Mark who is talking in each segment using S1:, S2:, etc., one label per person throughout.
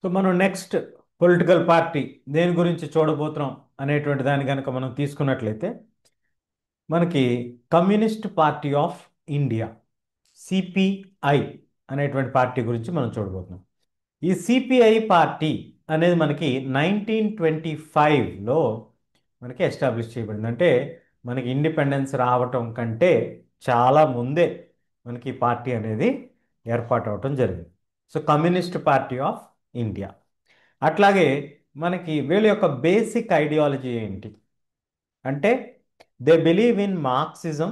S1: So మనం next political party దేని గురించి చూడబోతున్నాం అనేటువంటి దాన్ని కనుక మనం తీసుకున్నట్లయితే మనకి communist Party of India CPI అనేటువంటి పార్టీ గురించి మనం చూడబోతున్నాం. ఈ సిపిఐ పార్టీ అనేది మనకి 1925లో మనకి ఎస్టాబ్లిష్ చేయబడింది. అంటే మనకి ఇండిపెండెన్స్ రావటం కంటే చాలా ముందే మనకి ఈ పార్టీ అనేది ఏర్పాటు అవటం జరిగింది. So Communist Party of India. అట్లాగే మనకి వీళ్ళ యొక్క బేసిక్ ఐడియాలజీ ఏంటి అంటే they believe in Marxism,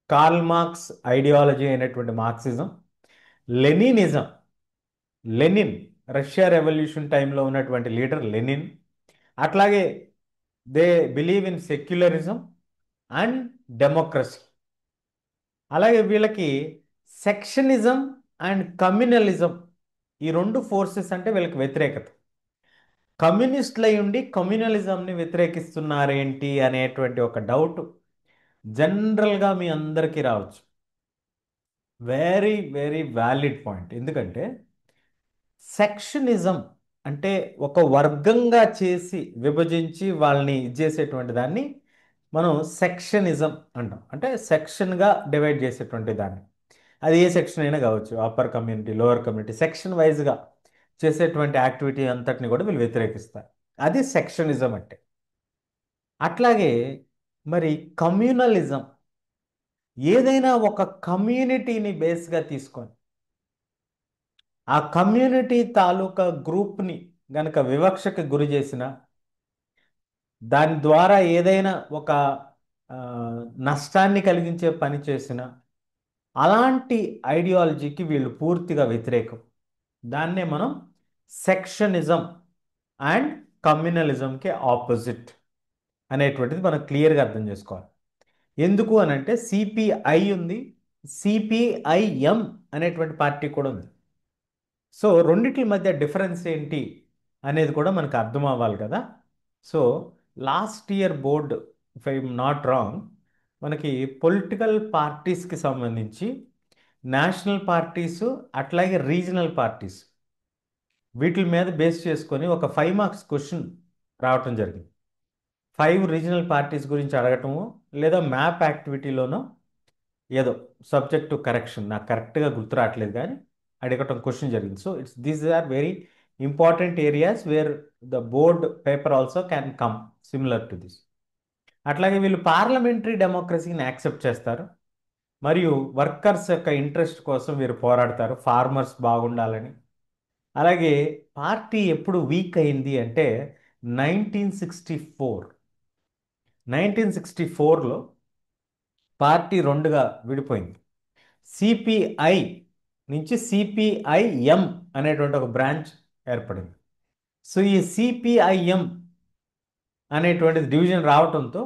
S1: Karl Marx ideology అయినటువంటి Marxism, Leninism, Lenin Russia revolution టైంలో ఉన్నటువంటి లీడర్ లెనిన్. అట్లాగే they believe in secularism and democracy. అలాగే వీళ్ళకి సెక్షనిజం అండ్ కమ్యూనలిజం, ఈ రెండు ఫోర్సెస్ అంటే వీళ్ళకి వ్యతిరేకత. కమ్యూనిస్టులు అయి ఉండి కమ్యూనలిజంని వ్యతిరేకిస్తున్నారేంటి అనేటువంటి ఒక డౌట్ జనరల్గా మీ అందరికీ రావచ్చు. Very very valid point. ఎందుకంటే సెక్షనిజం అంటే ఒక వర్గంగా చేసి విభజించి వాళ్ళని ఇది చేసేటువంటి దాన్ని మనం సెక్షనిజం అంటాం. అంటే సెక్షన్గా డివైడ్ చేసేటువంటి దాన్ని, అది ఏ సెక్షన్ అయినా కావచ్చు, upper community, lower community, section వైజ్గా చేసేటువంటి యాక్టివిటీ అంతటిని కూడా వీళ్ళు వ్యతిరేకిస్తారు. అది సెక్షనిజం అంటే. అట్లాగే మరి కమ్యూనలిజం ఏదైనా ఒక కమ్యూనిటీని బేస్గా తీసుకొని ఆ కమ్యూనిటీ తాలూకా గ్రూప్ని గనక వివక్షకు గురి చేసిన, దాని ద్వారా ఏదైనా ఒక ఆ, నష్టాన్ని కలిగించే పని చేసిన, అలాంటి ఐడియాలజీకి వీళ్ళు పూర్తిగా వ్యతిరేకం. దాన్నే మనం సెక్షనిజం అండ్ కమ్యూనలిజంకి ఆపోజిట్ అనేటువంటిది మనం క్లియర్గా అర్థం చేసుకోవాలి. ఎందుకు అని అంటే సిపిఐ ఉంది, సిపిఐఎం అనేటువంటి పార్టీ కూడా ఉంది. సో రెండిట్ల మధ్య డిఫరెన్స్ ఏంటి అనేది కూడా మనకు అర్థం అవ్వాలి కదా. So last year board, if I'm not wrong, మనకి పొలిటికల్ పార్టీస్కి సంబంధించి నేషనల్ పార్టీసు అట్లాగే రీజనల్ పార్టీస్ వీటి మీద బేస్ చేసుకొని ఒక 5 మార్క్స్ క్వశ్చన్ రావటం జరిగింది. 5 రీజనల్ పార్టీస్ గురించి అడగటము, లేదా మ్యాప్ యాక్టివిటీలోనో ఏదో సబ్జెక్టు కరెక్షన్, నాకు కరెక్ట్గా గుర్తు రావట్లేదు కానీ అడగటం క్వశ్చన్ జరిగింది. So these are very important areas where the board paper also can come similar to this. అట్లాగే వీళ్ళు పార్లమెంటరీ డెమోక్రసీని యాక్సెప్ట్ చేస్తారు, మరియు వర్కర్స్ యొక్క ఇంట్రెస్ట్ కోసం వీరు పోరాడతారు, ఫార్మర్స్ బాగుండాలని. అలాగే పార్టీ ఎప్పుడు వీక్ అయింది అంటే 1964. 1964లో పార్టీ రెండుగా విడిపోయింది. సిపిఐ నుంచి సిపిఐఎం అనేటువంటి ఒక బ్రాంచ్ ఏర్పడింది. సో ఈ సిపిఐఎం అనేటువంటిది డివిజన్ రావడంతో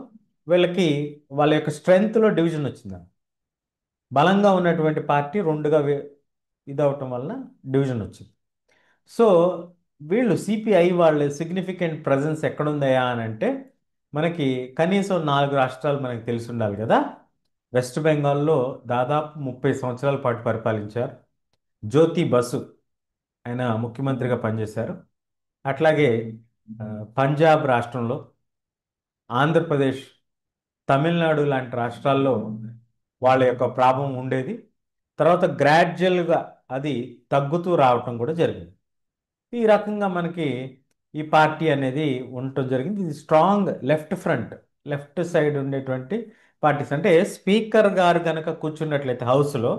S1: వీళ్ళకి వాళ్ళ యొక్క స్ట్రెంగ్త్లో డివిజన్ వచ్చింది. బలంగా ఉన్నటువంటి పార్టీ రెండుగా ఇదవటం వలన డివిజన్ వచ్చింది. సో వీళ్ళు సిపిఐ వాళ్ళు సిగ్నిఫికెంట్ ప్రజెన్స్ ఎక్కడుందయా అని అంటే మనకి కనీసం 4 రాష్ట్రాలు మనకి తెలిసి ఉండాలి కదా. వెస్ట్ బెంగాల్లో దాదాపు 30 సంవత్సరాల పాటు పరిపాలించారు. జ్యోతి బసు ఆయన ముఖ్యమంత్రిగా పనిచేశారు. అట్లాగే ఆ, పంజాబ్ రాష్ట్రంలో, ఆంధ్రప్రదేశ్, తమిళనాడు లాంటి రాష్ట్రాల్లో వాళ్ళ యొక్క ప్రాభవం ఉండేది. తర్వాత గ్రాడ్యువల్గా అది తగ్గుతూ రావటం కూడా జరిగింది. ఈ రకంగా మనకి ఈ పార్టీ అనేది ఉండటం జరిగింది. ఇది strong left front, left side ఉండేటువంటి పార్టీస్. అంటే స్పీకర్ గారు కనుక కూర్చున్నట్లయితే హౌస్లో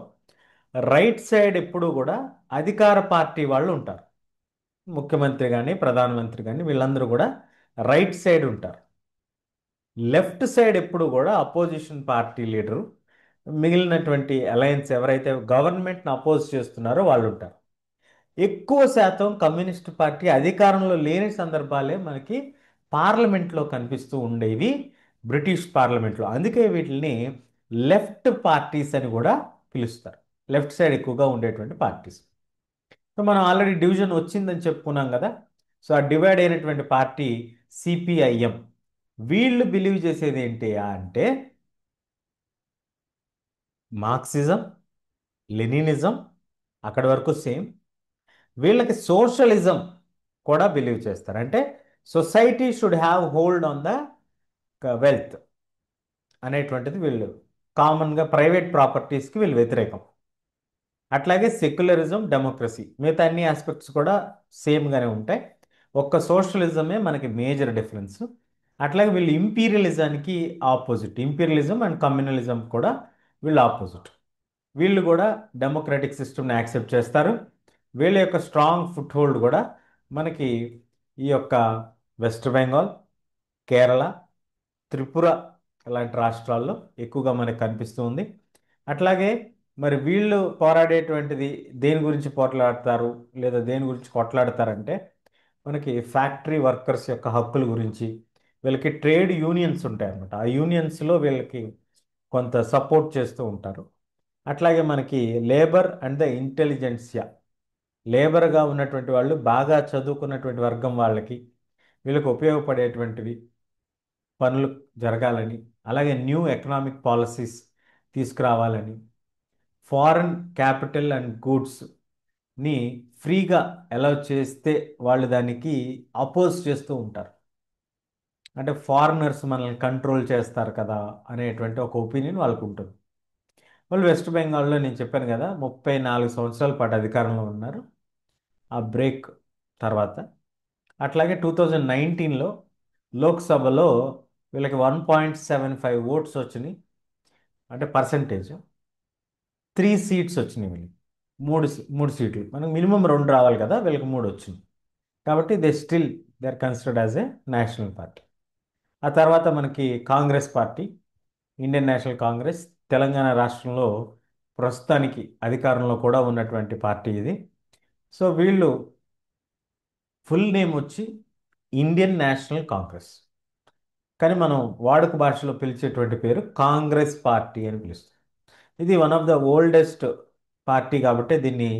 S1: రైట్ సైడ్ ఎప్పుడు కూడా అధికార పార్టీ వాళ్ళు ఉంటారు. ముఖ్యమంత్రి కానీ ప్రధానమంత్రి కానీ వీళ్ళందరూ కూడా రైట్ సైడ్ ఉంటారు. లెఫ్ట్ సైడ్ ఎప్పుడు కూడా అపోజిషన్ పార్టీ లీడరు, మిగిలినటువంటి అలయన్స్ ఎవరైతే గవర్నమెంట్ని అపోజ్ చేస్తున్నారో వాళ్ళు ఉంటారు. ఎక్కువ శాతం కమ్యూనిస్ట్ పార్టీ అధికారంలో లేని సందర్భాలే మనకి పార్లమెంట్లో కనిపిస్తూ ఉండేవి, బ్రిటిష్ పార్లమెంట్లో. అందుకే వీటిని లెఫ్ట్ పార్టీస్ అని కూడా పిలుస్తారు, లెఫ్ట్ సైడ్ ఎక్కువగా ఉండేటువంటి పార్టీస్. సో మనం ఆల్రెడీ డివిజన్ వచ్చిందని చెప్పుకున్నాం కదా. సో ఆ డివైడ్ అయినటువంటి పార్టీ సిపిఐఎం. వీళ్ళు బిలీవ్ చేసేది ఏంటి అంటే మార్క్సిజం, లెనినిజం అక్కడి వరకు సేమ్. వీళ్ళకి సోషలిజం కూడా బిలీవ్ చేస్తారు. అంటే society should have hold on the wealth అనేటువంటిది వీళ్ళు కామన్గా ప్రైవేట్ ప్రాపర్టీస్కి వీళ్ళు వ్యతిరేకం. అట్లాగే సెక్యులరిజం, డెమోక్రసీ మిగతా అన్ని ఆస్పెక్ట్స్ కూడా సేమ్గానే ఉంటాయి. ఒక్క సోషలిజమే మనకి మేజర్ డిఫరెన్స్. అట్లాగే వీళ్ళు ఇంపీరియలిజానికి ఆపోజిట్, ఇంపీరియలిజం అండ్ కమ్యూనలిజం కూడా వీళ్ళు ఆపోజిట్. వీళ్ళు కూడా డెమోక్రటిక్ సిస్టమ్ని యాక్సెప్ట్ చేస్తారు. వీళ్ళ యొక్క స్ట్రాంగ్ ఫుట్ హోల్డ్ కూడా మనకి ఈ యొక్క వెస్ట్ బెంగాల్, కేరళ, త్రిపుర లాంటి రాష్ట్రాల్లో ఎక్కువగా మనకు కనిపిస్తూ ఉంది. అట్లాగే మరి వీళ్ళు పోరాడేటువంటిది దేని గురించి పోట్లాడతారు లేదా దేని గురించి కొట్లాడతారంటే మనకి ఫ్యాక్టరీ వర్కర్స్ యొక్క హక్కుల గురించి, వీళ్ళకి ట్రేడ్ యూనియన్స్ ఉంటాయి అన్నమాట. ఆ యూనియన్స్లో వీళ్ళకి కొంత సపోర్ట్ చేస్తూ ఉంటారు. అట్లాగే మనకి లేబర్ అండ్ ద ఇంటెలిజెన్సియా, లేబర్గా ఉన్నటువంటి వాళ్ళు బాగా చదువుకున్నటువంటి వర్గం వాళ్ళకి వీళ్ళకి ఉపయోగపడేటువంటివి పనులు జరగాలని, అలాగే న్యూ ఎకనామిక్ పాలసీస్ తీసుకురావాలని, ఫారెన్ క్యాపిటల్ అండ్ గూడ్స్ని ఫ్రీగా అలౌ చేస్తే వాళ్ళు దానికి అపోజ్ చేస్తూ ఉంటారు. అంటే ఫారినర్స్ మనల్ని కంట్రోల్ చేస్తారు కదా అనేటువంటి ఒక ఒపీనియన్ వాళ్ళకు ఉంటుంది. వాళ్ళు వెస్ట్ బెంగాల్లో నేను చెప్పాను కదా 34 సంవత్సరాల పాటు అధికారంలో ఉన్నారు ఆ బ్రేక్ తర్వాత. అట్లాగే 2019లో లోక్సభలో వీళ్ళకి 1.75 ఓట్స్ వచ్చినాయి, అంటే పర్సంటేజ్. 3 సీట్స్ వచ్చినాయి వీళ్ళకి, మూడు సీట్లు. మనకు మినిమం 2 రావాలి కదా, వీళ్ళకి 3 వచ్చినాయి. కాబట్టి they are considered as a national party. ఆ తర్వాత మనకి కాంగ్రెస్ పార్టీ, ఇండియన్ నేషనల్ కాంగ్రెస్, తెలంగాణ రాష్ట్రంలో ప్రస్తుతానికి అధికారంలో కూడా ఉన్నటువంటి పార్టీ ఇది. సో వీళ్ళు ఫుల్ నేమ్ వచ్చి ఇండియన్ నేషనల్ కాంగ్రెస్, కానీ మనం వాడుక భాషలో పిలిచేటువంటి పేరు కాంగ్రెస్ పార్టీ అని పిలుస్తాం. ఇది one of the oldest party కాబట్టి దీన్ని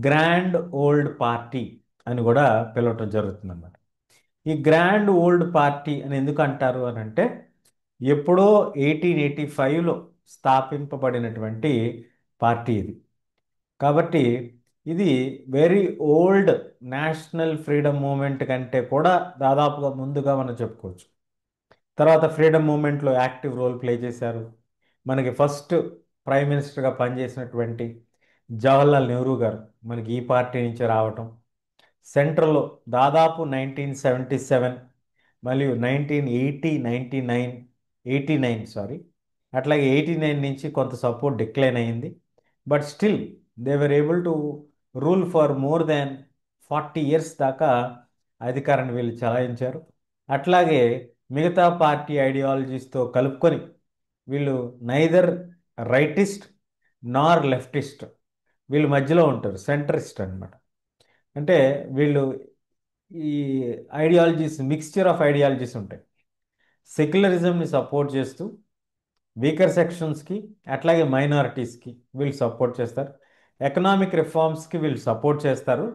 S1: గ్రాండ్ ఓల్డ్ పార్టీ అని కూడా పిలవటం జరుగుతుంది అన్నమాట. ఈ గ్రాండ్ ఓల్డ్ పార్టీ అని ఎందుకు అంటారు అని అంటే ఎప్పుడో 1885లో స్థాపింపబడినటువంటి పార్టీ ఇది. కాబట్టి ఇది very old national freedom movement కంటే కూడా దాదాపుగా ముందుగా మనం చెప్పుకోవచ్చు. తర్వాత ఫ్రీడమ్ మూమెంట్లో యాక్టివ్ రోల్ ప్లే చేశారు. మనకి ఫస్ట్ ప్రైమ్ మినిస్టర్గా పనిచేసినటువంటి జవహర్లాల్ నెహ్రూ గారు మనకి ఈ పార్టీ నుంచి రావటం, సెంట్రల్లో దాదాపు 1977 మరియు 1989 సారీ, అట్లాగే 89 నుంచి కొంత సపోర్ట్ డిక్లైన్ అయింది. But still they were able to rule for more than 40 years దాకా అధికారాన్ని వీళ్ళు చలాయించారు. అట్లాగే మిగతా పార్టీ ఐడియాలజీస్తో కలుపుకొని వీళ్ళు నైదర్ రైటిస్ట్ నార్ లెఫ్టిస్ట్, వీళ్ళు మధ్యలో ఉంటారు, సెంటరిస్ట్ అన్నమాట. అంటే వీళ్ళు ఈ ఐడియాలజీస్ మిక్స్చర్ ఆఫ్ ఐడియాలజీస్ ఉంటాయి. సెక్యులరిజంని సపోర్ట్ చేస్తూ వీకర్ సెక్షన్స్కి అట్లాగే మైనారిటీస్కి వీళ్ళు సపోర్ట్ చేస్తారు. ఎకనామిక్ రిఫార్మ్స్కి వీళ్ళు సపోర్ట్ చేస్తారు.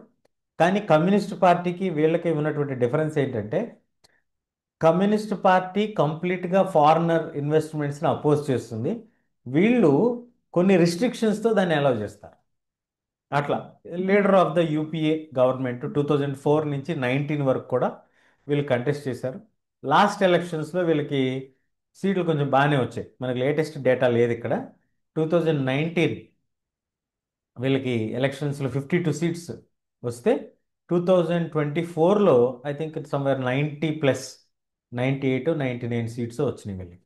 S1: కానీ కమ్యూనిస్ట్ పార్టీకి వీళ్ళకి ఉన్నటువంటి డిఫరెన్స్ ఏంటంటే కమ్యూనిస్ట్ పార్టీ కంప్లీట్గా ఫారినర్ ఇన్వెస్ట్మెంట్స్ని అపోజ్ చేస్తుంది, వీళ్ళు కొన్ని రిస్ట్రిక్షన్స్తో దాన్ని అలౌ చేస్తారు. అట్లా leader of the UPA government 2004 నుంచి 19 వరకు కూడా వీళ్ళు కంటెస్ట్ చేశారు. లాస్ట్ ఎలక్షన్స్లో వీళ్ళకి సీట్లు కొంచెం బాగానే వచ్చాయి. మనకి లేటెస్ట్ డేటా లేదు ఇక్కడ. 2019 వీళ్ళకి ఎలక్షన్స్లో 52 సీట్స్ వస్తే 2024లో ఐ థింక్ సమ్వేర్ 90+, 98, 99 సీట్స్ వచ్చినాయి వీళ్ళకి.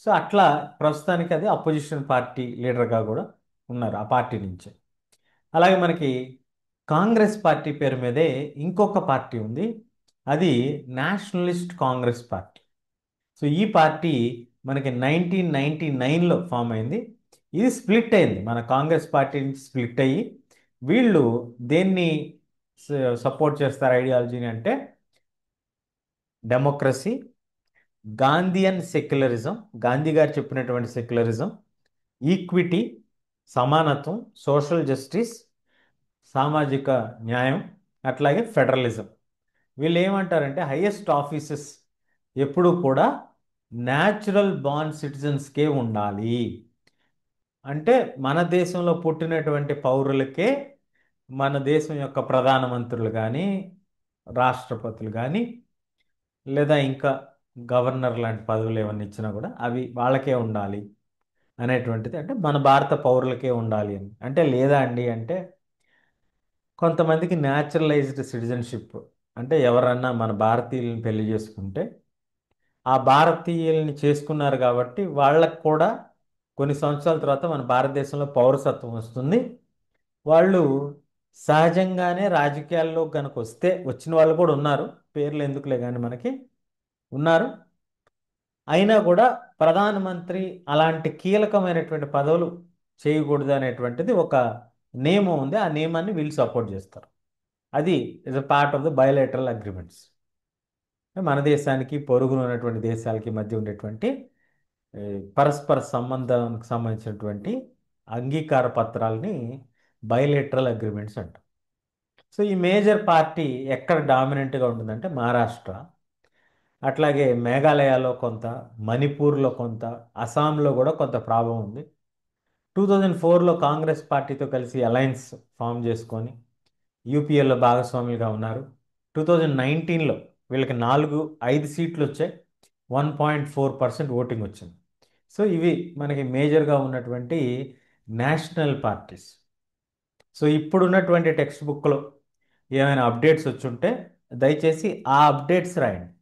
S1: సో అట్లా ప్రస్తుతానికి అది అపోజిషన్ పార్టీ లీడర్గా కూడా ఉన్నారు ఆ పార్టీ నుంచి. అలాగే మనకి కాంగ్రెస్ పార్టీ పేరు మీదే ఇంకొక పార్టీ ఉంది, అది నేషనలిస్ట్ కాంగ్రెస్ పార్టీ. సో ఈ పార్టీ మనకి 1999లో ఫామ్ అయింది. ఇది స్ప్లిట్ అయింది, మన కాంగ్రెస్ పార్టీ నుంచి స్ప్లిట్ అయ్యి వీళ్ళు దేన్ని సపోర్ట్ చేస్తారు ఐడియాలజీని అంటే డెమోక్రసీ, గాంధీయన్ సెక్యులరిజం, గాంధీ గారు చెప్పినటువంటి సెక్యులరిజం, ఈక్విటీ, సమానత్వం, సోషల్ జస్టిస్, సామాజిక న్యాయం, అట్లాగే ఫెడరలిజం. వీళ్ళు ఏమంటారంటే హైయెస్ట్ ఆఫీసెస్ ఎప్పుడు కూడా న్యాచురల్ బార్న్ సిటిజన్స్కే ఉండాలి. అంటే మన దేశంలో పుట్టినటువంటి పౌరులకే మన దేశం యొక్క ప్రధానమంత్రులు కానీ రాష్ట్రపతులు కానీ లేదా ఇంకా గవర్నర్ లాంటి పదవులు ఏమన్నా ఇచ్చినా కూడా అవి వాళ్ళకే ఉండాలి అనేటువంటిది, అంటే మన భారత పౌరులకే ఉండాలి అని. అంటే లేదా అండి అంటే కొంతమందికి న్యాచురలైజ్డ్ సిటిజన్షిప్, అంటే ఎవరన్నా మన భారతీయుల్ని పెళ్లి చేసుకుంటే ఆ భారతీయుల్ని చేసుకున్నారు కాబట్టి వాళ్ళకు కూడా కొన్ని సంవత్సరాల తర్వాత మన భారతదేశంలో పౌరసత్వం వస్తుంది. వాళ్ళు సహజంగానే రాజకీయాల్లో కనుక వస్తే, వచ్చిన వాళ్ళు కూడా ఉన్నారు, పేర్లు ఎందుకులే కానీ మనకి ఉన్నారు. అయినా కూడా ప్రధానమంత్రి అలాంటి కీలకమైనటువంటి పదవులు చేయకూడదు అనేటువంటిది ఒక నియమం ఉంది. ఆ నియమాన్ని వీళ్ళు సపోర్ట్ చేస్తారు. అది is a part of the bilateral agreements. మన దేశానికి పొరుగున ఉన్నటువంటి దేశాలకి మధ్య ఉండేటువంటి ఈ పరస్పర సంబంధానికి సంబంధించినటువంటి అంగీకార పత్రాలని బయోలేటరల్ అగ్రిమెంట్స్ అంటాం. సో ఈ మేజర్ పార్టీ ఎక్కడ డామినెంట్గా ఉంటుందంటే మహారాష్ట్ర, అట్లాగే మేఘాలయలో కొంత, మణిపూర్లో కొంత, అస్సాంలో కూడా కొంత ప్రభావం ఉంది. 2004లో కాంగ్రెస్ పార్టీతో కలిసి అలయన్స్ ఫామ్ చేసుకొని యూపీఏలో భాగస్వాములుగా ఉన్నారు. 2019లో వీళ్ళకి 5 సీట్లు వచ్చాయి. 1.4% ఓటింగ్ వచ్చింది. సో ఇవి మనకి మేజర్గా ఉన్నటువంటి నేషనల్ పార్టీస్. సో ఇప్పుడున్నటువంటి టెక్స్ట్ బుక్లో ఏమైనా అప్డేట్స్ వచ్చుంటే దయచేసి ఆ అప్డేట్స్ రాయండి.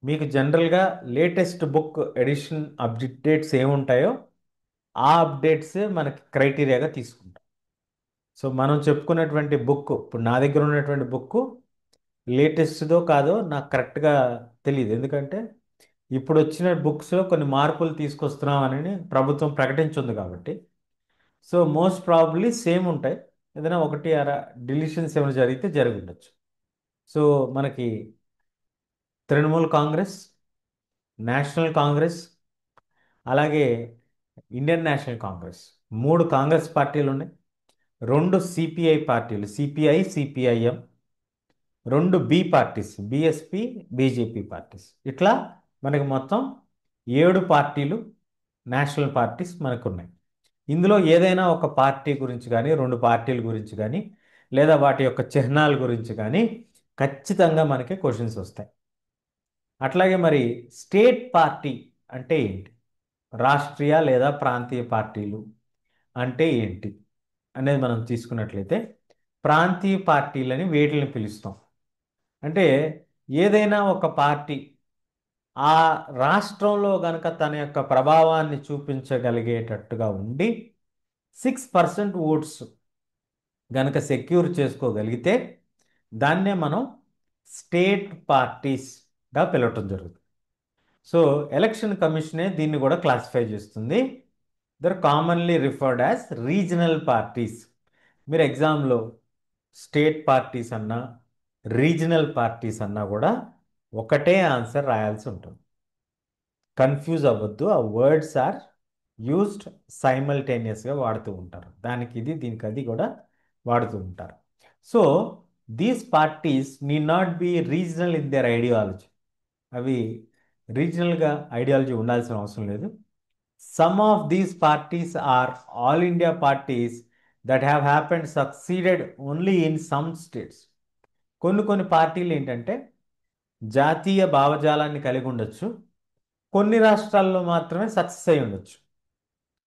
S1: మీకు జనరల్గా లేటెస్ట్ బుక్ ఎడిషన్ అప్డేట్స్ ఏముంటాయో ఆ అప్డేట్సే మనకి క్రైటీరియాగా తీసుకుంటాం. సో మనం చెప్పుకున్నటువంటి బుక్, ఇప్పుడు నా దగ్గర ఉన్నటువంటి బుక్ లేటెస్ట్దో కాదో నాకు కరెక్ట్గా తెలియదు. ఎందుకంటే ఇప్పుడు వచ్చిన బుక్స్లో కొన్ని మార్పులు తీసుకొస్తున్నామని ప్రభుత్వం ప్రకటించింది కాబట్టి. సో మోస్ట్ ప్రాబబ్లీ సేమ్ ఉంటాయి. ఏదైనా ఒకటి అర డిలీషన్స్ ఏమైనా జరిగితే జరిగి ఉండొచ్చు. సో మనకి తృణమూల్ కాంగ్రెస్, నేషనల్ కాంగ్రెస్, అలాగే ఇండియన్ నేషనల్ కాంగ్రెస్, 3 కాంగ్రెస్ పార్టీలు ఉన్నాయి. 2 సిపిఐ పార్టీలు, CPI CPIM, 2 B parties, BSP BJP parties. ఇట్లా మనకి మొత్తం 7 పార్టీలు, నేషనల్ పార్టీస్ మనకు ఉన్నాయి. ఇందులో ఏదైనా ఒక పార్టీ గురించి కానీ, 2 పార్టీల గురించి కానీ, లేదా వాటి యొక్క చిహ్నాల గురించి కానీ ఖచ్చితంగా మనకి క్వశ్చన్స్ వస్తాయి. అట్లాగే మరి స్టేట్ పార్టీ అంటే ఏంటి, రాష్ట్రీయ లేదా ప్రాంతీయ పార్టీలు అంటే ఏంటి అనేది మనం తీసుకున్నట్లయితే, ప్రాంతీయ పార్టీలని వేటిని పిలుస్తాం అంటే ఏదైనా ఒక పార్టీ ఆ రాష్ట్రంలో గనక తన యొక్క ప్రభావాన్ని చూపించగలిగేటట్టుగా ఉండి 6% ఓట్స్ గనక సెక్యూర్ చేసుకోగలిగితే దాన్నే మనం స్టేట్ పార్టీస్గా పిలవటం జరుగుతుంది. సో ఎలక్షన్ కమిషనే దీన్ని కూడా క్లాసిఫై చేస్తుంది. They're commonly referred as regional parties. మీరు ఎగ్జామ్లో స్టేట్ పార్టీస్ అన్నా రీజనల్ పార్టీస్ అన్నా కూడా ఒకటే ఆన్సర్ రాయాల్సి ఉంటుంది. కన్ఫ్యూజ్ అవ్వద్దు. ఆ వర్డ్స్ ఆర్ యూస్డ్ సైమల్టేనియస్గా వాడుతూ ఉంటారు. దానికి ఇది దీనికి అది కూడా వాడుతూ ఉంటారు. So these parties need not be regional in their ideology. అవి రీజనల్గా ఐడియాలజీ ఉండాల్సిన అవసరం లేదు. Some of these parties are all India parties that have happened succeeded only in some states. కొన్ని పార్టీలు ఏంటంటే జాతీయ భావజాలాన్ని కలిగి ఉండొచ్చు, కొన్ని రాష్ట్రాల్లో మాత్రమే సక్సెస్ అయి ఉండొచ్చు.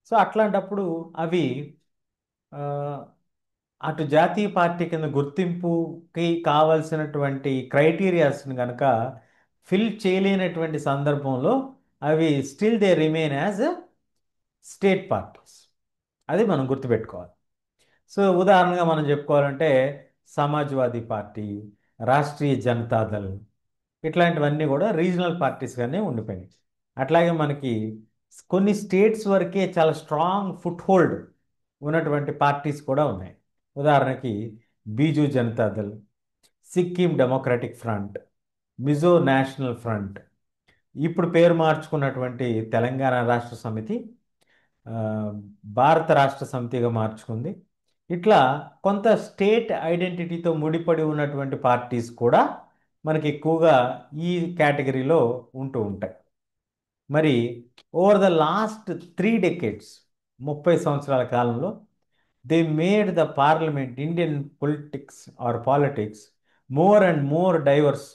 S1: సో అట్లాంటప్పుడు అవి ఆ, అటు జాతీయ పార్టీ కింద గుర్తింపుకి కావలసినటువంటి క్రైటీరియాస్ని కనుక ఫిల్ చేయలేనటువంటి సందర్భంలో అవి still they remain as state parties. అది మనం గుర్తుపెట్టుకోవాలి. సో ఉదాహరణగా మనం చెప్పుకోవాలంటే సమాజ్వాదీ పార్టీ, రాష్ట్రీయ జనతాదళ్, ఇట్లాంటివన్నీ కూడా రీజనల్ పార్టీస్గానే ఉండిపోయినాయి. అట్లాగే మనకి కొన్ని స్టేట్స్ వరకే చాలా స్ట్రాంగ్ ఫుట్ హోల్డ్ ఉన్నటువంటి పార్టీస్ కూడా ఉన్నాయి. ఉదాహరణకి Bizu Janata Dal, Sikkim democratic front, Mizo national front, ఇప్పుడు పేరు మార్చుకున్నటువంటి తెలంగాణ రాష్ట్ర సమితి ఆ, భారత రాష్ట్ర సమితిగా మార్చుకుంది. ఇట్లా కొంత స్టేట్ ఐడెంటిటీతో ముడిపడి ఉన్నటువంటి పార్టీస్ కూడా మనకి ఎక్కువగా ఈ కేటగిరీలో ఉంటూ ఉంటాయి. మరి ఓవర్ ద లాస్ట్ 3 decades, 30 సంవత్సరాల కాలంలో they made the parliament, Indian politics are politics more and more diverse.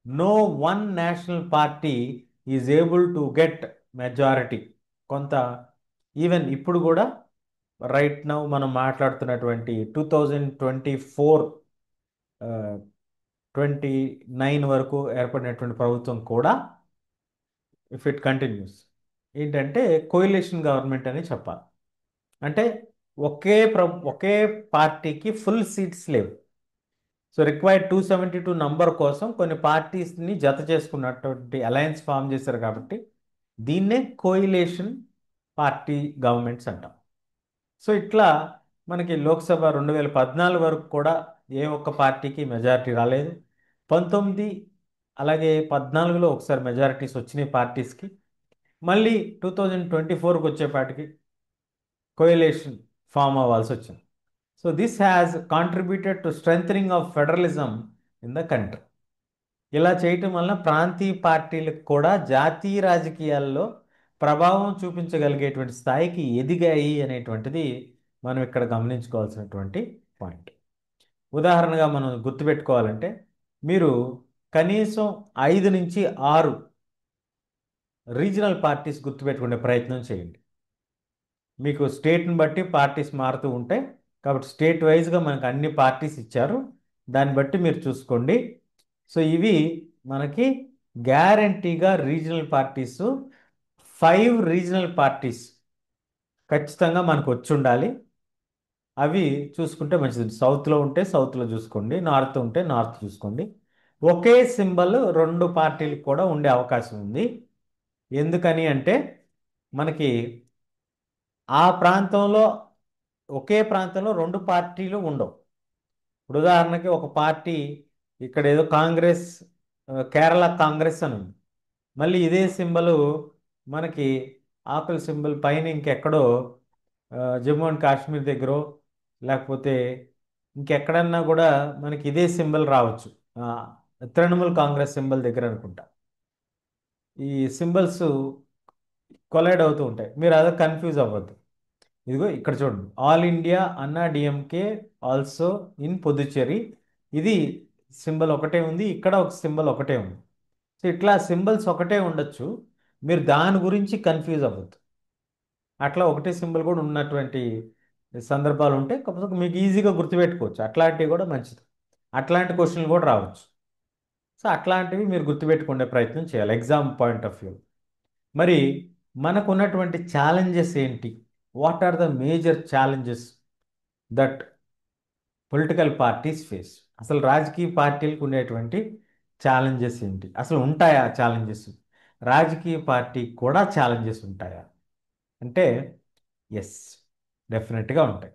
S1: No one national party is able to get majority. కొంత ఈవెన్ ఇప్పుడు కూడా రైట్ నౌ మనం మాట్లాడుతున్నటువంటి 2024 29 వరకు ఏర్పడినటువంటి ప్రభుత్వం కూడా, ఇఫ్ ఇట్ కంటిన్యూస్, ఏంటంటే కోయిలేషన్ గవర్నమెంట్ అని చెప్పాలి. అంటే ఒకే పార్టీకి ఫుల్ సీట్స్ లేవు. సో రిక్వైర్డ్ 272 నంబర్ కోసం కొన్ని పార్టీస్ని జత చేసుకున్నటువంటి అలయన్స్ ఫామ్ చేశారు కాబట్టి దీన్నే కోయిలేషన్ పార్టీ గవర్నమెంట్స్ అంటాం. సో ఇట్లా మనకి లోక్సభ 2014 వరకు కూడా ఏ ఒక్క పార్టీకి మెజారిటీ రాలేదు. 19 అలాగే 14లో ఒకసారి మెజారిటీస్ వచ్చినాయి పార్టీస్కి. మళ్ళీ 2024కి వచ్చేపాటికి కోయలేషన్ ఫామ్ అవ్వాల్సి వచ్చింది. So this has contributed to strengthening of federalism in the country. ఇలా చేయటం వలన ప్రాంతీయ పార్టీలకు కూడా జాతీయ రాజకీయాల్లో ప్రభావం చూపించగలిగేటువంటి స్థాయికి ఎదిగాయి అనేటువంటిది మనం ఇక్కడ గమనించుకోవాల్సినటువంటి పాయింట్. ఉదాహరణగా మనం గుర్తుపెట్టుకోవాలంటే మీరు కనీసం 5 నుంచి 6 రీజనల్ పార్టీస్ గుర్తుపెట్టుకునే ప్రయత్నం చేయండి. మీకు స్టేట్ని బట్టి పార్టీస్ మారుతూ ఉంటాయి కాబట్టి స్టేట్ వైజ్గా మనకు అన్ని పార్టీస్ ఇచ్చారు, దాన్ని బట్టి మీరు చూసుకోండి. సో ఇవి మనకి గ్యారంటీగా రీజనల్ పార్టీస్, 5 రీజనల్ పార్టీస్ ఖచ్చితంగా మనకు వచ్చి ఉండాలి. అవి చూసుకుంటే మంచిది. సౌత్లో ఉంటే సౌత్లో చూసుకోండి, నార్త్ ఉంటే నార్త్ చూసుకోండి. ఒకే సింబల్ 2 పార్టీలకు కూడా ఉండే అవకాశం ఉంది. ఎందుకని అంటే మనకి ఆ ప్రాంతంలో, ఒకే ప్రాంతంలో 2 పార్టీలు ఉండవు. ఇప్పుడు ఉదాహరణకి ఒక పార్టీ ఇక్కడ ఏదో కాంగ్రెస్, కేరళ కాంగ్రెస్ అని ఉంది. మళ్ళీ ఇదే సింబల్ మనకి ఆకుల సింబల్ పైన ఇంకెక్కడో జమ్మూ అండ్ కాశ్మీర్ దగ్గర లేకపోతే ఇంకెక్కడన్నా కూడా మనకి ఇదే సింబల్ రావచ్చు. ఆ, తృణమూల్ కాంగ్రెస్ సింబల్ దగ్గర అనుకుంటా. ఈ సింబల్స్ కొలైడ్ అవుతూ ఉంటాయి, మీరు అదే కన్ఫ్యూజ్ అవ్వద్దు. ఇదిగో ఇక్కడ చూడండి, ఆల్ ఇండియా అన్నా డిఎంకే ఆల్సో ఇన్ పుదుచ్చేరి. ఇది సింబల్ ఒకటే ఉంది, ఇక్కడ ఒక సింబల్ ఒకటే ఉంది. సో ఇట్లా సింబల్స్ ఒకటే ఉండొచ్చు, మీరు దాని గురించి కన్ఫ్యూజ్ అవ్వద్దు. అట్లా ఒకటే సింబల్ కూడా ఉన్నటువంటి సందర్భాలు ఉంటాయి, కాకపోతే మీకు ఈజీగా గుర్తుపెట్టుకోవచ్చు. అట్లాంటివి కూడా మంచిది, అట్లాంటి క్వశ్చన్లు కూడా రావచ్చు. సో అట్లాంటివి మీరు గుర్తుపెట్టుకునే ప్రయత్నం చేయాలి ఎగ్జామ్ పాయింట్ ఆఫ్ వ్యూ. మరి మనకు ఉన్నటువంటి ఛాలెంజెస్ ఏంటి? What are the major challenges that political parties face? అసలు రాజకీయ పార్టీలకు ఉండేటువంటి ఛాలెంజెస్ ఏంటి? అసలు ఉంటాయా ఛాలెంజెస్? రాజకీయ పార్టీకి కూడా ఛాలెంజెస్ ఉంటాయా అంటే ఎస్, డెఫినెట్గా ఉంటాయి.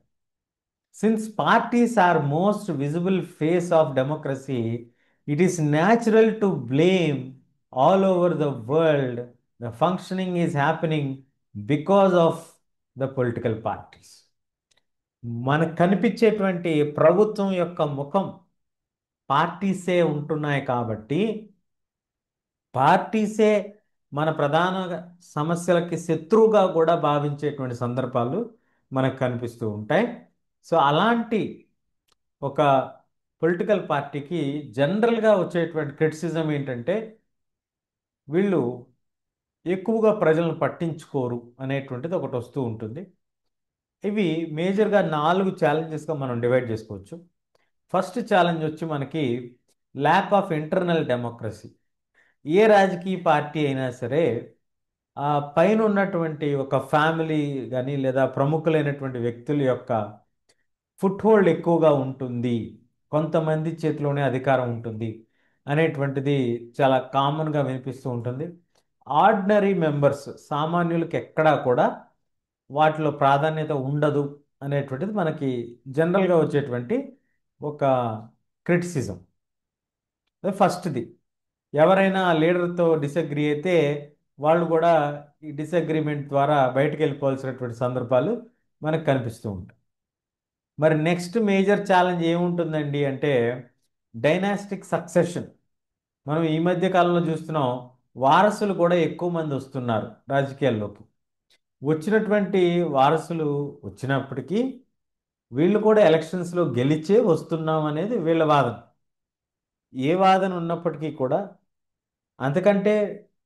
S1: Since parties are most visible face of democracy, it is natural to blame all over the world the functioning is happening because of the political parties. మనకు కనిపించేటువంటి ప్రభుత్వం యొక్క ముఖం పార్టీసే ఉంటున్నాయి కాబట్టి పార్టీసే మన ప్రధాన సమస్యలకి శత్రువుగా కూడా భావించేటువంటి సందర్భాలు మనకు కనిపిస్తూ ఉంటాయి. సో అలాంటి ఒక పొలిటికల్ పార్టీకి జనరల్గా వచ్చేటువంటి క్రిటిసిజం ఏంటంటే వీళ్ళు ఎక్కువగా ప్రజలను పట్టించుకోరు అనేటువంటిది ఒకటి వస్తూ ఉంటుంది. ఇవి మేజర్గా 4 ఛాలెంజెస్గా మనం డివైడ్ చేసుకోవచ్చు. ఫస్ట్ ఛాలెంజ్ వచ్చి మనకి ల్యాక్ ఆఫ్ ఇంటర్నల్ డెమోక్రసీ. ఏ రాజకీయ పార్టీ అయినా సరే ఆ పైన ఉన్నటువంటి ఒక ఫ్యామిలీ కానీ లేదా ప్రముఖులైనటువంటి వ్యక్తుల యొక్క ఫుట్ హోల్డ్ ఎక్కువగా ఉంటుంది, కొంతమంది చేతిలోనే అధికారం ఉంటుంది అనేటువంటిది చాలా కామన్గా వినిపిస్తూ ఉంటుంది. ఆర్డినరీ మెంబర్స్, సామాన్యులకు ఎక్కడా కూడా వాటిలో ప్రాధాన్యత ఉండదు అనేటువంటిది మనకి జనరల్గా వచ్చేటువంటి ఒక క్రిటిసిజం. ఫస్ట్ది, ఎవరైనా లీడర్తో డిసగ్రీ అయితే వాళ్ళు కూడా ఈ డిసగ్రిమెంట్ ద్వారా బయటకు వెళ్ళిపోవాల్సినటువంటి సందర్భాలు మనకు కనిపిస్తూ ఉంటాయి. మరి నెక్స్ట్ మేజర్ ఛాలెంజ్ ఏముంటుందండి అంటే డైనాస్టిక్ సక్సెషన్. మనం ఈ మధ్య కాలంలో చూస్తున్నాం, వారసులు కూడా ఎక్కువ మంది వస్తున్నారు రాజకీయాల్లోకి. వచ్చినటువంటి వారసులు వచ్చినప్పటికీ వీళ్ళు కూడా ఎలక్షన్స్లో గెలిచే వస్తున్నాం అనేది వీళ్ళ వాదన. ఏ వాదన ఉన్నప్పటికీ కూడా అంతకంటే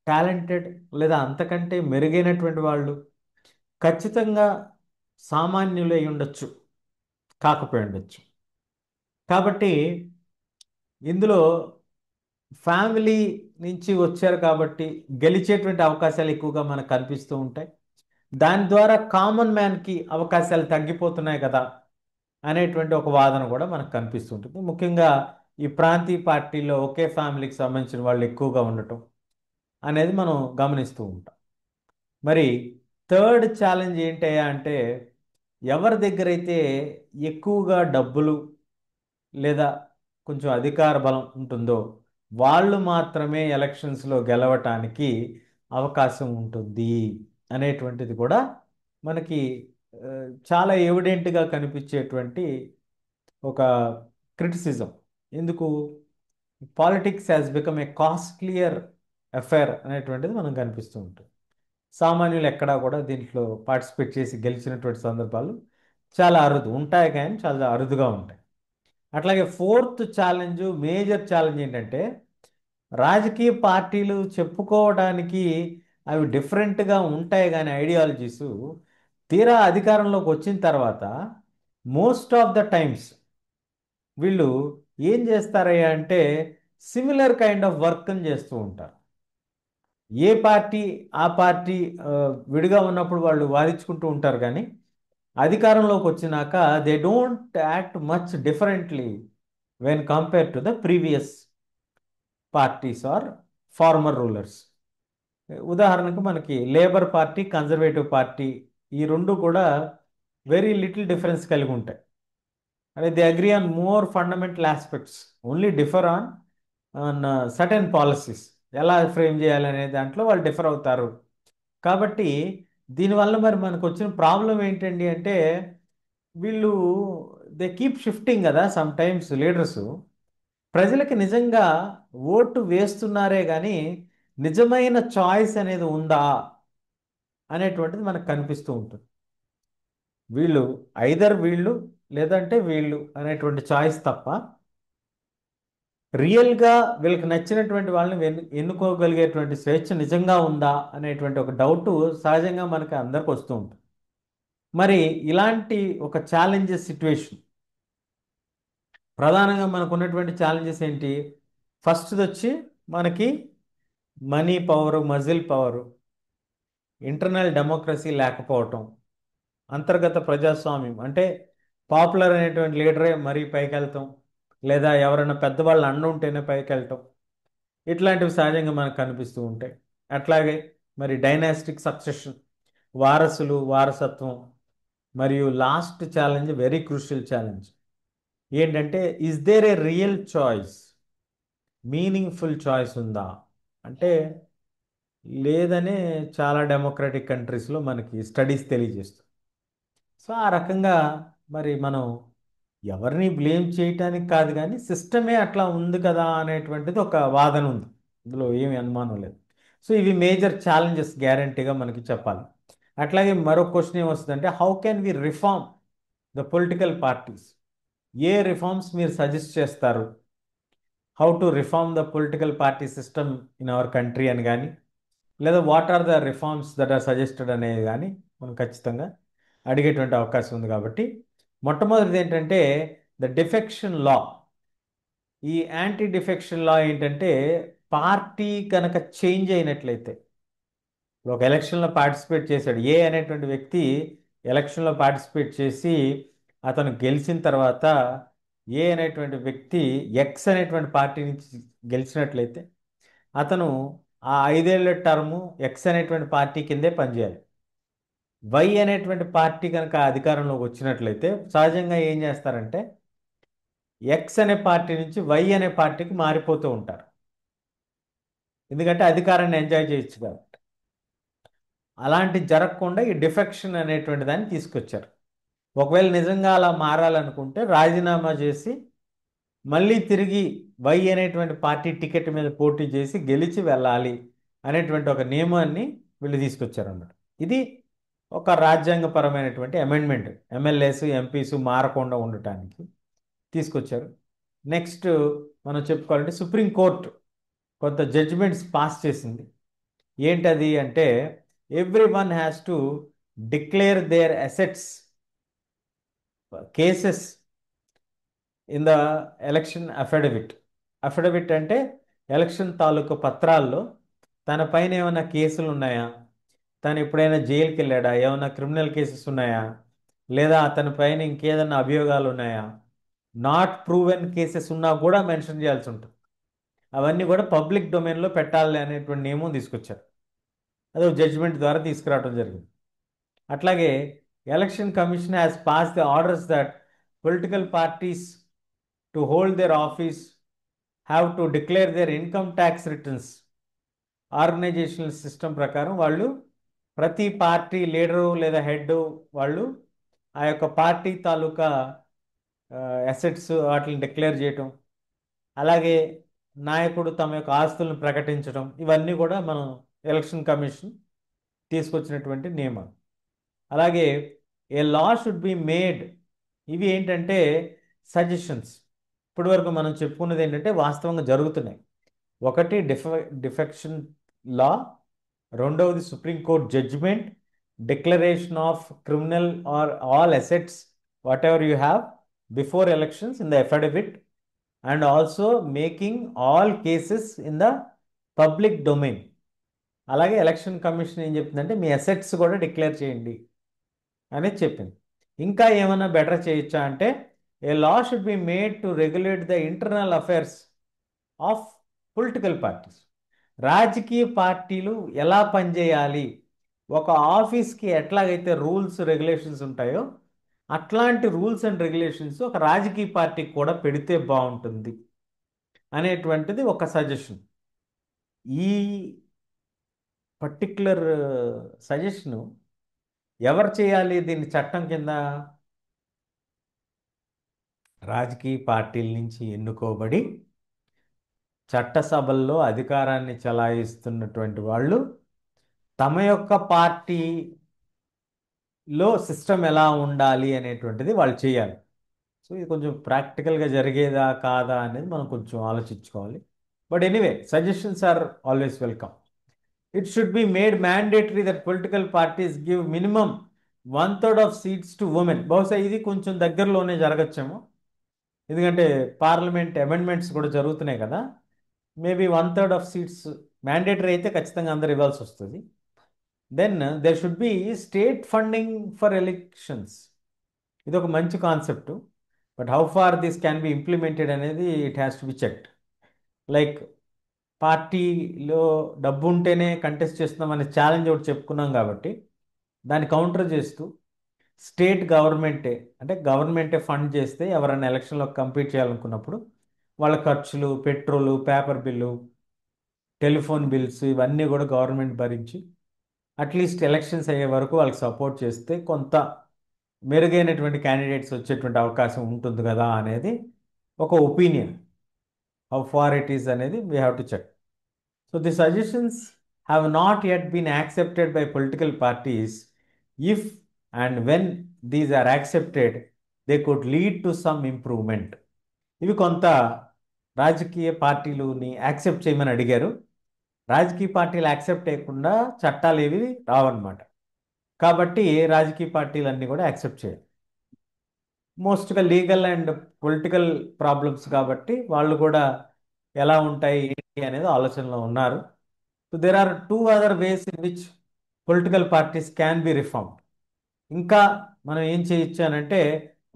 S1: టాలెంటెడ్ లేదా అంతకంటే మెరుగైనటువంటి వాళ్ళు ఖచ్చితంగా సామాన్యులై ఉండొచ్చు, కాకపోయి ఉండొచ్చు. కాబట్టి ఇందులో ఫ్యామిలీ నుంచి వచ్చారు కాబట్టి గెలిచేటువంటి అవకాశాలు ఎక్కువగా మనకు కనిపిస్తూ ఉంటాయి. దాని ద్వారా కామన్ మ్యాన్కి అవకాశాలు తగ్గిపోతున్నాయి కదా అనేటువంటి ఒక వాదన కూడా మనకు కనిపిస్తుంటుంది. ముఖ్యంగా ఈ ప్రాంతీయ పార్టీలో ఒకే ఫ్యామిలీకి సంబంధించిన వాళ్ళు ఎక్కువగా ఉండటం అనేది మనం గమనిస్తూ ఉంటాం. మరి థర్డ్ ఛాలెంజ్ ఏంటయ్యా అంటే, ఎవరి దగ్గర అయితే ఎక్కువగా డబ్బులు లేదా కొంచెం అధికార బలం ఉంటుందో వాళ్ళు మాత్రమే ఎలక్షన్స్లో గెలవటానికి అవకాశం ఉంటుంది అనేటువంటిది కూడా మనకి ఆ, చాలా ఎవిడెంట్గా కనిపించేటువంటి ఒక క్రిటిసిజం. ఎందుకు? Politics has become a costlier affair అనేటువంటిది మనం కనిపిస్తూ ఉంటుంది. సామాన్యులు ఎక్కడా కూడా దీంట్లో పార్టిసిపేట్ చేసి గెలిచినటువంటి సందర్భాలు చాలా అరుదు ఉంటాయి, కానీ చాలా అరుదుగా ఉంటాయి. అట్లాగే ఫోర్త్ ఛాలెంజ్, మేజర్ ఛాలెంజ్ ఏంటంటే, రాజకీయ పార్టీలు చెప్పుకోవడానికి అవి డిఫరెంట్గా ఉంటాయి, కానీ ఐడియాలజీస్ తీరా అధికారంలోకి వచ్చిన తర్వాత మోస్ట్ ఆఫ్ ద టైమ్స్ వీళ్ళు ఏం చేస్తారయ్యా అంటే సిమిలర్ కైండ్ ఆఫ్ వర్క్ చేస్తూ ఉంటారు. ఏ పార్టీ ఆ పార్టీ ఆ, విడిగా ఉన్నప్పుడు వాళ్ళు వాదించుకుంటూ ఉంటారు, కానీ అధికారంలోకి వచ్చినాక they don't act much differently when compare to the previous parties or former rulers. ఉదాహరణకు మనకి లేబర్ పార్టీ, కన్జర్వేటివ్ పార్టీ ఈ రెండు కూడా వెరీ లిటిల్ డిఫరెన్స్ కలిగి ఉంటాయి. అంటే they agree on more fundamental aspects, only differ on certain policies. ఎలా frame చేయాలనే దాంట్లో వాళ్ళు డిఫర్ అవుతారు. కాబట్టి దీనివల్ల మరి మనకు వచ్చిన ప్రాబ్లం ఏంటండి అంటే, వీళ్ళు దే కీప్ షిఫ్టింగ్ కదా సమ్ టైమ్స్ లీడర్స్. ప్రజలకి నిజంగా ఓటు వేస్తున్నారే కానీ నిజమైన చాయిస్ అనేది ఉందా అనేటువంటిది మనకు కనిపిస్తూ ఉంటుంది. వీళ్ళు ఐదర్ వీళ్ళు లేదంటే వీళ్ళు అనేటువంటి చాయిస్ తప్ప రియల్గా వీళ్ళకి నచ్చినటువంటి వాళ్ళని ఎన్నుకోగలిగేటువంటి స్వేచ్ఛ నిజంగా ఉందా అనేటువంటి ఒక డౌట్ సహజంగా మనకి అందరికి వస్తూ ఉంటుంది. మరి ఇలాంటి ఒక ఛాలెంజెస్ సిచ్యువేషన్, ప్రధానంగా మనకు ఉన్నటువంటి ఛాలెంజెస్ ఏంటి? ఫస్ట్ది వచ్చి మనకి money power, muscle power, internal democracy లేకపోవటం, అంతర్గత ప్రజాస్వామ్యం అంటే పాపులర్ అనేటువంటి లీడరే మరీ పైకి వెళ్తాం, లేదా ఎవరైనా పెద్దవాళ్ళు అండ ఉంటేనే పైకి వెళ్ళటం, ఇట్లాంటివి సహజంగా మనకు కనిపిస్తూ ఉంటాయి. అట్లాగే మరి డైనాస్టిక్ సక్సెషన్, వారసులు, వారసత్వం, మరియు last challenge, very crucial challenge ఏంటంటే, is there a real choice, meaningful choice ఉందా అంటే లేదనే చాలా డెమోక్రటిక్ కంట్రీస్లో మనకి స్టడీస్ తెలియజేస్తుంది. సో ఆ రకంగా మరి మనం ఎవరిని బ్లేమ్ చేయటానికి కాదు, కానీ సిస్టమే అట్లా ఉంది కదా అనేటువంటిది ఒక వాదన ఉంది. ఇందులో ఏమి అనుమానం లేదు. సో ఇవి మేజర్ ఛాలెంజెస్ గ్యారంటీగా మనకి చెప్పాలి. అట్లాగే మరో క్వశ్చన్ ఏమొస్తుందంటే, how can we reform the political parties? ఏ రిఫార్మ్స్ మీరు సజెస్ట్ చేస్తారు? How to reform the political party system in our country అని కానీ, లేదా what are the reforms that are suggested అనేది కానీ మనం ఖచ్చితంగా అడిగేటువంటి అవకాశం ఉంది. కాబట్టి మొట్టమొదటిది ఏంటంటే ద డిఫెక్షన్ లా. ఈ యాంటీ డిఫెక్షన్ లా ఏంటంటే, పార్టీ కనుక చేంజ్ అయినట్లయితే, ఒక ఎలక్షన్లో పార్టిసిపేట్ చేశాడు ఏ అనేటువంటి వ్యక్తి, ఎలక్షన్లో పార్టిసిపేట్ చేసి అతను గెలిచిన తర్వాత ఏ అనేటువంటి వ్యక్తి ఎక్స్ అనేటువంటి పార్టీ నుంచి గెలిచినట్లయితే అతను ఆ 5 ఏళ్ల టర్ము ఎక్స్ అనేటువంటి పార్టీ కిందే పనిచేయాలి. వై అనేటువంటి పార్టీ కనుక అధికారంలోకి వచ్చినట్లయితే సహజంగా ఏం చేస్తారంటే ఎక్స్ అనే పార్టీ నుంచి వై అనే పార్టీకి మారిపోతూ ఉంటారు. ఎందుకంటే అధికారాన్ని ఎంజాయ్ చేయొచ్చు కాబట్టి. అలాంటి జరగకుండా ఈ డిఫెక్షన్ అనేటువంటి దాన్ని తీసుకొచ్చారు. ఒకవేళ నిజంగా అలా మారాలనుకుంటే రాజీనామా చేసి మళ్ళీ తిరిగి వై అనేటువంటి పార్టీ టికెట్ మీద పోటీ చేసి గెలిచి వెళ్ళాలి అనేటువంటి ఒక నియమాన్ని వీళ్ళు తీసుకొచ్చారు అన్నమాట. ఇది ఒక రాజ్యాంగపరమైనటువంటి అమెండ్మెంట్, ఎమ్మెల్యేస్ ఎంపీస్ మారకుండా ఉండటానికి తీసుకొచ్చారు. నెక్స్ట్ మనం చెప్పుకోవాలంటే సుప్రీంకోర్టు కొంత జడ్జిమెంట్స్ పాస్ చేసింది. ఏంటది అంటే everyone has to declare their assets cases in the election affidavit. Affidavit అంటే ఎలక్షన్ తాలూకు పత్రాల్లో తన పైన ఏమైనా కేసులు ఉన్నాయా, తను ఎప్పుడైనా జైలుకి వెళ్ళాడా, ఏమైనా క్రిమినల్ కేసెస్ ఉన్నాయా, లేదా అతని పైన ఇంకేదైనా అభియోగాలు ఉన్నాయా, నాట్ ప్రూవెన్ కేసెస్ ఉన్నా కూడా మెన్షన్ చేయాల్సి ఉంటుంది. అవన్నీ కూడా పబ్లిక్ డొమైన్లో పెట్టాలి అనేటువంటి నియమం తీసుకొచ్చారు. అది జడ్జిమెంట్ ద్వారా తీసుకురావడం జరిగింది. అట్లాగే election commission has pass the orders that political parties to hold their office have to declare their income tax returns. Organisational system ప్రకారం వాళ్ళు ప్రతి పార్టీ లీడరు లేదా హెడ్ వాళ్ళు ఆ యొక్క పార్టీ తాలూకా అసెట్స్ వాటిని డిక్లేర్ చేయటం, అలాగే నాయకుడు తమ యొక్క ఆస్తులను ప్రకటించడం, ఇవన్నీ కూడా మనం ఎలక్షన్ కమిషన్ తీసుకొచ్చినటువంటి నియమాలు. అలాగే ఏ లా షుడ్ బి మేడ్, ఇవి ఏంటంటే సజెషన్స్. ఇప్పటి వరకు మనం చెప్పుకున్నది ఏంటంటే వాస్తవంగా జరుగుతున్నాయి. ఒకటి డిఫెక్షన్ లా, రెండవది supreme court judgement, declaration of criminal or all assets whatever you have before elections in the affidavit, and also making all cases in the public domain. అలాగే ఎలక్షన్ కమిషన్ ఏం చెప్తుందంటే మీ అసెట్స్ కూడా declare చేయండి అనేది చెప్పింది. ఇంకా ఏమైనా బెటర్ చేయొచ్చా అంటే a law should be made to regulate the internal affairs of political parties. రాజకీయ పార్టీలు ఎలా పనిచేయాలి, ఒక ఆఫీస్కి ఎట్లాగైతే రూల్స్ రెగ్యులేషన్స్ ఉంటాయో అట్లాంటి రూల్స్ అండ్ రెగ్యులేషన్స్ ఒక రాజకీయ పార్టీకి కూడా పెడితే బాగుంటుంది అనేటువంటిది ఒక సజెషన్. ఈ పర్టిక్యులర్ సజెషను ఎవరు చేయాలి దీన్ని చట్టం కింద? రాజకీయ పార్టీల నుంచి ఎన్నుకోబడి చట్టసభల్లో అధికారాన్ని చలాయిస్తున్నటువంటి వాళ్ళు తమ యొక్క పార్టీలో సిస్టమ్ ఎలా ఉండాలి అనేటువంటిది వాళ్ళు చేయాలి. సో ఇది కొంచెం ప్రాక్టికల్గా జరిగేదా కాదా అనేది మనం కొంచెం ఆలోచించుకోవాలి. But anyway suggestions are always welcome. It should be made mandatory that political parties give minimum 1/3 of seats to women. బహుశా ఇది కొంచెం దగ్గరలోనే జరగచ్చేమో, ఎందుకంటే పార్లమెంట్ అమెండ్మెంట్స్ కూడా జరుగుతున్నాయి కదా. మేబీ 1/3 ఆఫ్ సీట్స్ మ్యాండేటరీ అయితే ఖచ్చితంగా అందరు ఇవ్వాల్సి వస్తుంది. Then there should be state funding for elections. ఇది ఒక మంచి concept. But how far this can be implemented అనేది it has to be checked. Like పార్టీలో డబ్బు ఉంటేనే కంటెస్ట్ చేస్తున్నాం అనే ఛాలెంజ్ ఒకటి చెప్పుకున్నాం కాబట్టి దాన్ని కౌంటర్ చేస్తూ స్టేట్ గవర్నమెంటే, అంటే గవర్నమెంటే ఫండ్ చేస్తే ఎవరైనా ఎలక్షన్లో కంపీట్ చేయాలనుకున్నప్పుడు వాళ్ళ ఖర్చులు, petrol, paper bill, telephone bills ఇవన్నీ కూడా గవర్నమెంట్ భరించి అట్లీస్ట్ ఎలక్షన్స్ అయ్యే వరకు వాళ్ళకి సపోర్ట్ చేస్తే కొంత మెరుగైనటువంటి క్యాండిడేట్స్ వచ్చేటువంటి అవకాశం ఉంటుంది కదా అనేది ఒక opinion. How far it is అనేది we have to check. So the suggestions have not yet been accepted by political parties. If and when these are accepted, they could lead to some improvement. ఇవి కొంత రాజకీయ పార్టీలుని accept చేయమని అడిగారు. రాజకీయ పార్టీలు accept చేయకుండా చట్టాలు ఏవి రావన్నమాట. కాబట్టి రాజకీయ పార్టీలన్నీ కూడా యాక్సెప్ట్ చేయాలి. మోస్ట్గా లీగల్ అండ్ పొలిటికల్ ప్రాబ్లమ్స్ కాబట్టి వాళ్ళు కూడా ఎలా ఉంటాయి ఏంటి అనేది ఆలోచనలో ఉన్నారు. So there are 2 other ways in which political parties can be reformed. ఇంకా మనం ఏం చేయొచ్చు అని అంటే,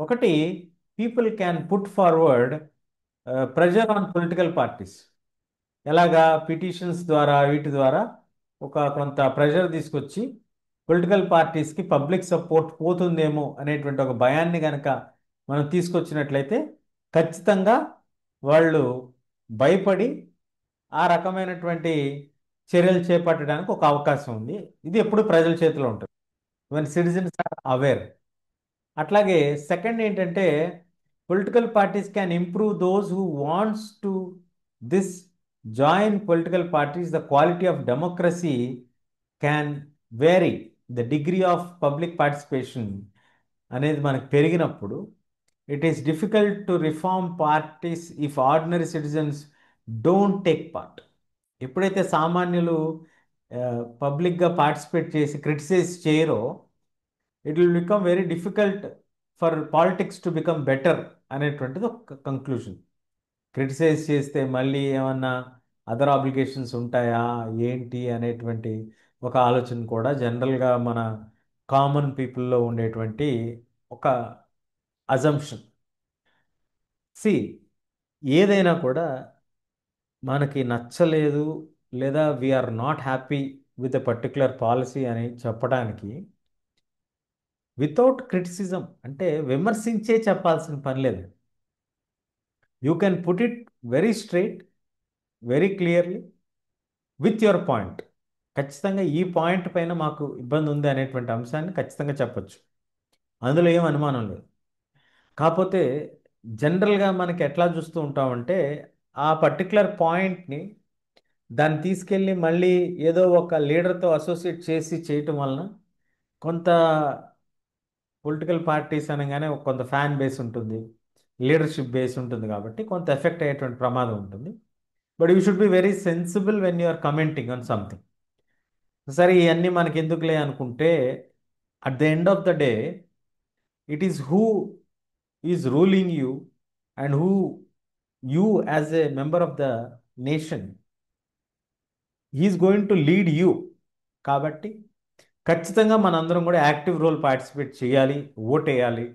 S1: ఒకటి, people can put forward pressure on political parties. ఎలాగా? పిటిషన్స్ ద్వారా వీటి ద్వారా ఒక కొంత ప్రెషర్ తీసుకొచ్చి పొలిటికల్ పార్టీస్కి పబ్లిక్ సపోర్ట్ పోతుందేమో అనేటువంటి ఒక భయాన్ని కనుక మనం తీసుకొచ్చినట్లయితే ఖచ్చితంగా వాళ్ళు భయపడి ఆ రకమైనటువంటి చర్యలు చేపట్టడానికి ఒక అవకాశం ఉంది. ఇది ఎప్పుడు ప్రజల చేతిలో ఉంటుంది, వెన్ సిటిజన్స్ ఆర్ అవేర్. అట్లాగే సెకండ్ ఏంటంటే, political parties can improve those who wants to this join political parties. The quality of democracy can vary. The degree of public participation అనేది మనకు పెరిగినప్పుడు it is difficult to reform parties if ordinary citizens don't take part. ఎప్పుడైతే సామాన్యులు పబ్లిక్గా participate చేసి criticise చేయరో, it will become very difficult for politics to become better అనేటువంటిది ఒక కంక్లూజన్. క్రిటిసైజ్ చేస్తే మళ్ళీ ఏమన్నా అదర్ ఆబ్లిగేషన్స్ ఉంటాయా ఏంటి అనేటువంటి ఒక ఆలోచన కూడా జనరల్గా మన కామన్ పీపుల్లో ఉండేటువంటి ఒక అజంప్షన్. సి, ఏదైనా కూడా మనకి నచ్చలేదు లేదా we are not happy with a particular policy అని చెప్పడానికి వితౌట్ క్రిటిసిజం, అంటే విమర్శించే చెప్పాల్సిన పని లేదు. You can put it very straight, very clearly with your point. ఖచ్చితంగా ఈ పాయింట్ పైన మాకు ఇబ్బంది ఉంది అనేటువంటి అంశాన్ని ఖచ్చితంగా చెప్పొచ్చు, అందులో ఏం అనుమానం లేదు. కాకపోతే జనరల్గా మనకి ఎట్లా చూస్తూ ఉంటామంటే, ఆ పర్టికులర్ పాయింట్ని దాన్ని తీసుకెళ్ళి మళ్ళీ ఏదో ఒక లీడర్తో అసోసియేట్ చేసి చేయటం వలన కొంత పొలిటికల్ పార్టీస్ అనగానే కొంత ఫ్యాన్ బేస్ ఉంటుంది, లీడర్షిప్ బేస్ ఉంటుంది, కాబట్టి కొంత ఎఫెక్ట్ అయ్యేటువంటి ప్రమాదం ఉంటుంది. But you should be very sensible when you are commenting on something. సరే ఇవన్నీ మనకి ఎందుకులే అనుకుంటే, at the end of the day it is who is ruling you and who you as a member of the nation, he is going to lead you. కాబట్టి ఖచ్చితంగా మనందరం కూడా active role participate చేయాలి, ఓటేయాలి,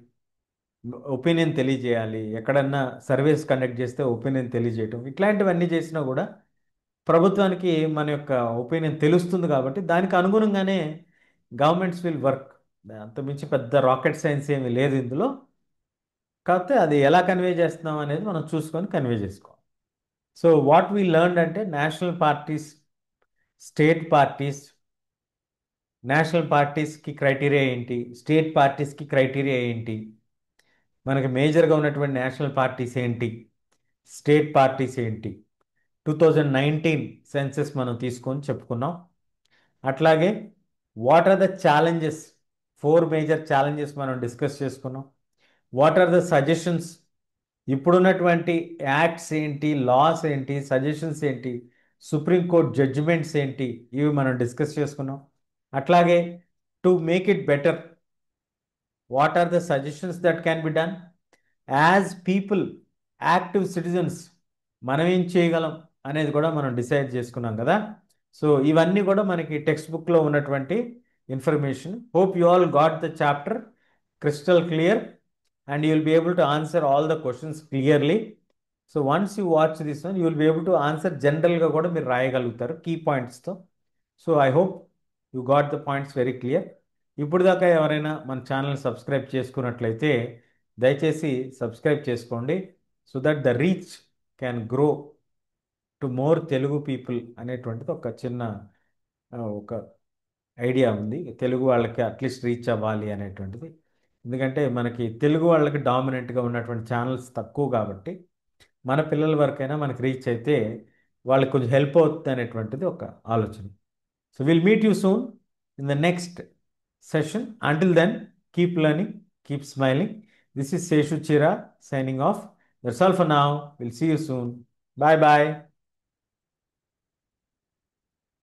S1: ఒపీనియన్ తెలియజేయాలి. ఎక్కడన్నా సర్వేస్ కండక్ట్ చేస్తే opinion తెలియజేయటం, ఇట్లాంటివన్నీ చేసినా కూడా ప్రభుత్వానికి మన యొక్క ఒపీనియన్ తెలుస్తుంది. కాబట్టి దానికి అనుగుణంగానే గవర్నమెంట్స్ విల్ వర్క్. అంతమించి పెద్ద రాకెట్ సైన్స్ ఏమీ లేదు ఇందులో. కాకపోతే అది ఎలా కన్వే చేస్తున్నాం అనేది మనం చూసుకొని కన్వే చేసుకోవాలి. సో వాట్ వీ లెర్న్ అంటే, national parties, state parties, national పార్టీస్కి క్రైటీరియా ఏంటి, స్టేట్ పార్టీస్కి క్రైటీరియా ఏంటి, మనకి మేజర్గా ఉన్నటువంటి నేషనల్ పార్టీస్ ఏంటి, స్టేట్ పార్టీస్ ఏంటి, 2019 సెన్సెస్ మనం తీసుకొని చెప్పుకున్నాం. అట్లాగే what are the challenges, 4 major challenges మనం డిస్కస్ చేసుకున్నాం. వాట్ ఆర్ ద సజెషన్స్, ఇప్పుడున్నటువంటి యాక్ట్స్ ఏంటి, లాస్ ఏంటి, సజెషన్స్ ఏంటి, సుప్రీంకోర్టు జడ్జిమెంట్స్ ఏంటి, ఇవి మనం డిస్కస్ చేసుకున్నాం. అట్లాగే to make it better, what are the suggestions that can be done as people, active citizens, మనం ఏం చేయగలం అనేది కూడా మనం డిసైడ్ చేసుకున్నాం కదా. సో ఇవన్నీ కూడా మనకి టెక్స్ట్ బుక్లో ఉన్నటువంటి information. Hope you all got the chapter crystal clear and you will be able to answer all the questions clearly. So once you watch this one, you will be able to answer జనరల్గా కూడా మీరు రాయగలుగుతారు key పాయింట్స్తో. So I hope you got the points very clear. ఇప్పుడు దాకా ఎవరైనా మన channel subscribe చేసుకున్నట్లయితే దయచేసి సబ్స్క్రైబ్ చేసుకోండి, so that the reach can grow to more Telugu people అనేటువంటిది ఒక చిన్న ఒక ఐడియా ఉంది. తెలుగు వాళ్ళకి అట్లీస్ట్ రీచ్ అవ్వాలి అనేటువంటిది. ఎందుకంటే మనకి తెలుగు వాళ్ళకి డామినెంట్గా ఉన్నటువంటి ఛానల్స్ తక్కువ, కాబట్టి మన పిల్లల వరకైనా మనకి రీచ్ అయితే వాళ్ళకి కొంచెం హెల్ప్ అవుతుంది అనేటువంటిది ఒక ఆలోచన. So we'll meet you soon in the next session. Until then, keep learning, keep smiling. This is Seshu Chira signing off. That's all for now. We'll see you soon. Bye bye.